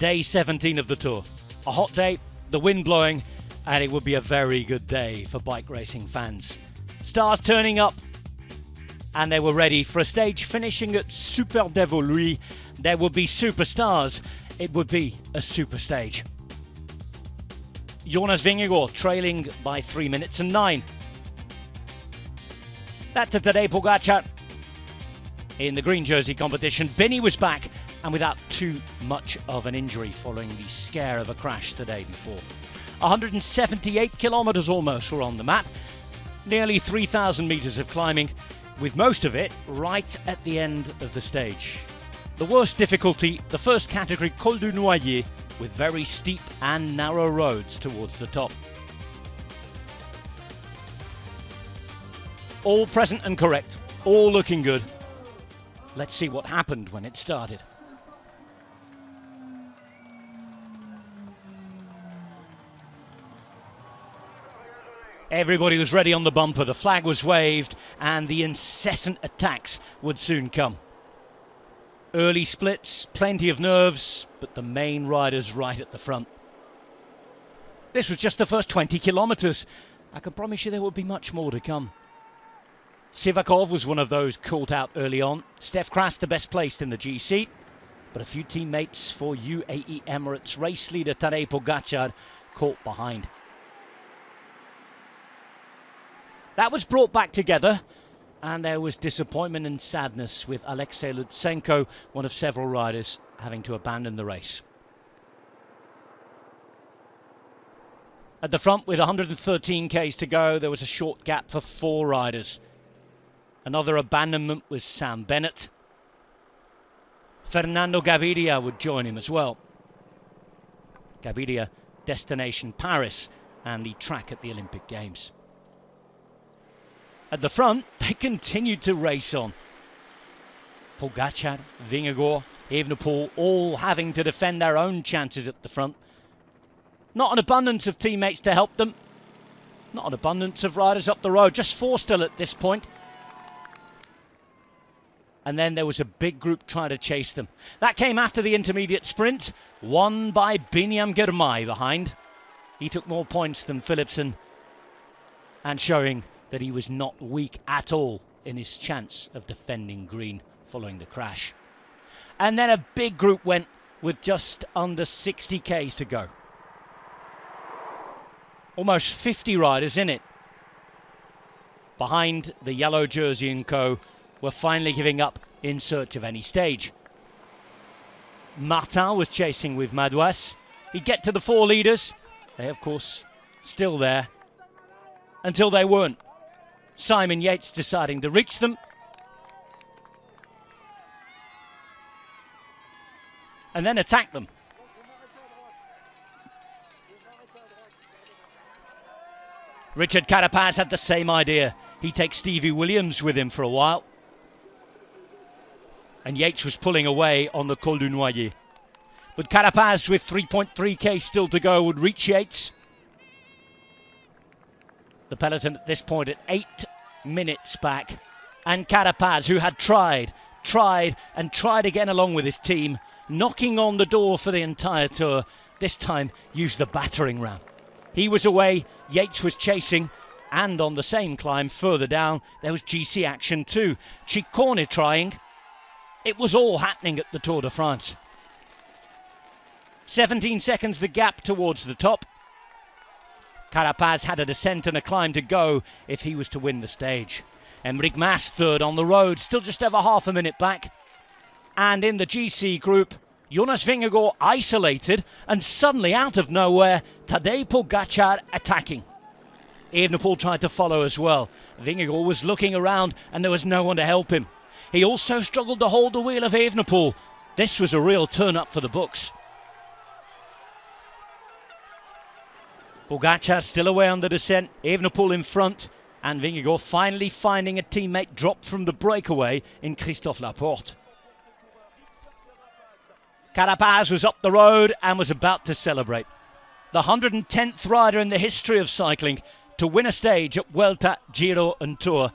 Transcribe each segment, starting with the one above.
Day 17 of the Tour. A hot day, the wind blowing, and it would be a very good day for bike racing fans. Stars turning up, and they were ready for a stage finishing at Super Dévoluy. There would be superstars. It would be a super stage. Jonas Vingegaard trailing by 3 minutes and 9. That to Tadej Pogačar. In the green jersey competition, Binny was back and without too much of an injury following the scare of a crash the day before. 178 kilometers almost were on the map, nearly 3,000 meters of climbing, with most of it right at the end of the stage. The worst difficulty, the first category, Col du Noyer, with very steep and narrow roads towards the top. All present and correct, all looking good. Let's see what happened when it started. Everybody was ready on the bumper, the flag was waved, and the incessant attacks would soon come. Early splits, plenty of nerves, but the main riders right at the front. This was just the first 20 kilometers. I can promise you there will be much more to come. Sivakov was one of those caught out early on. Stef Kras the best placed in the GC, but a few teammates for UAE Emirates race leader Tadej Pogačar caught behind. That was brought back together, and there was disappointment and sadness with Alexei Lutsenko, one of several riders, having to abandon the race. At the front, with 113 Ks to go, there was a short gap for 4 riders. Another abandonment was Sam Bennett. Fernando Gaviria would join him as well. Gaviria, destination Paris, and the track at the Olympic Games. At the front, they continued to race on. Pogačar, Vingegaard, Evenepoel, all having to defend their own chances at the front. Not an abundance of teammates to help them. Not an abundance of riders up the road. Just 4 still at this point. And then there was a big group trying to chase them. That came after the intermediate sprint, won by Biniam Girmay behind. He took more points than Philipsen, and showing that he was not weak at all in his chance of defending green following the crash. And then a big group went with just under 60 Ks to go. Almost 50 riders in it. Behind the yellow jersey and co were finally giving up in search of any stage. Martin was chasing with Madouas. He'd get to the 4 leaders. They, of course, still there. Until they weren't. Simon Yates deciding to reach them. And then attack them. Richard Carapaz had the same idea. He takes Stevie Williams with him for a while. And Yates was pulling away on the Col du Noyer. But Carapaz, with 3.3k still to go, would reach Yates. The peloton at this point at 8 minutes back. And Carapaz, who had tried again along with his team, knocking on the door for the entire tour, this time used the battering ram. He was away, Yates was chasing, and on the same climb further down, there was GC action too. Ciccone trying. It was all happening at the Tour de France. 17 seconds the gap towards the top. Carapaz had a descent and a climb to go if he was to win the stage. Enric Mas third on the road, still just over half a minute back. And in the GC group, Jonas Vingegaard isolated, and suddenly out of nowhere, Tadej Pogačar attacking. Evenepoel tried to follow as well. Vingegaard was looking around and there was no one to help him. He also struggled to hold the wheel of Evenepoel. This was a real turn-up for the books. Pogačar still away on the descent, Evenepoel in front, and Vingegaard finally finding a teammate dropped from the breakaway in Christophe Laporte. Carapaz was up the road and was about to celebrate. The 110th rider in the history of cycling to win a stage at Vuelta, Giro and Tour.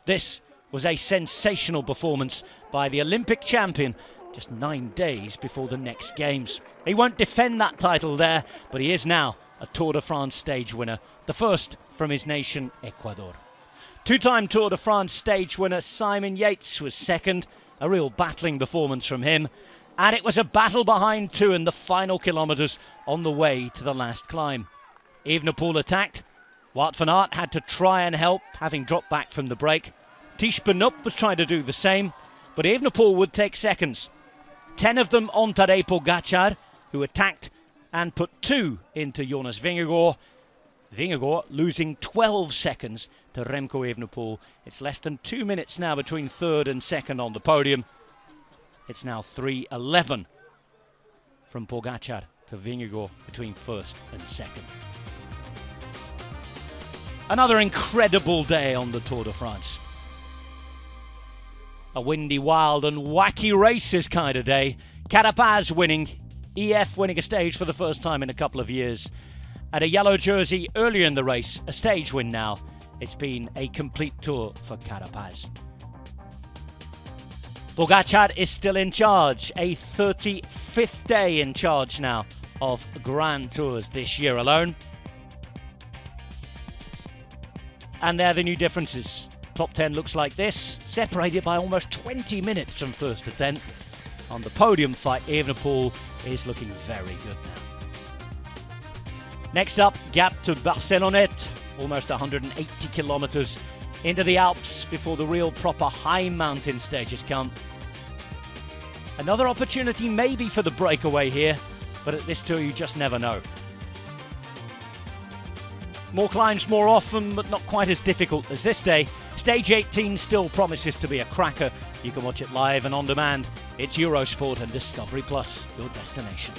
This was a sensational performance by the Olympic champion, just 9 days before the next games. He won't defend that title there, but he is now a Tour de France stage winner, the first from his nation, Ecuador. Two-time Tour de France stage winner Simon Yates was second, a real battling performance from him, and it was a battle behind two in the final kilometres on the way to the last climb. Evenepoel attacked. Wout van Aert had to try and help, having dropped back from the break. Tish Benoot was trying to do the same, but Evenepoel would take seconds. 10 of them on Tadej Pogačar, who attacked and put 2 into Jonas Vingegaard. Vingegaard losing 12 seconds to Remco Evenepoel. It's less than 2 minutes now between third and second on the podium. It's now 3:11 from Pogačar to Vingegaard between first and second. Another incredible day on the Tour de France. A windy, wild and wacky races kind of day. Carapaz winning, EF winning a stage for the first time in a couple of years. At a yellow jersey earlier in the race, a stage win now. It's been a complete tour for Carapaz. Pogačar is still in charge, a 35th day in charge now of Grand Tours this year alone. And there are the new differences. Top 10 looks like this, separated by almost 20 minutes from first to 10th. On the podium fight, Evenepoel is looking very good now. Next up, gap to Barcelonnette, almost 180 kilometres into the Alps before the real proper high mountain stages come. Another opportunity maybe for the breakaway here, but at this tour you just never know. More climbs more often, but not quite as difficult as this day. Stage 18 still promises to be a cracker. You can watch it live and on demand. It's Eurosport and Discovery Plus, your destination.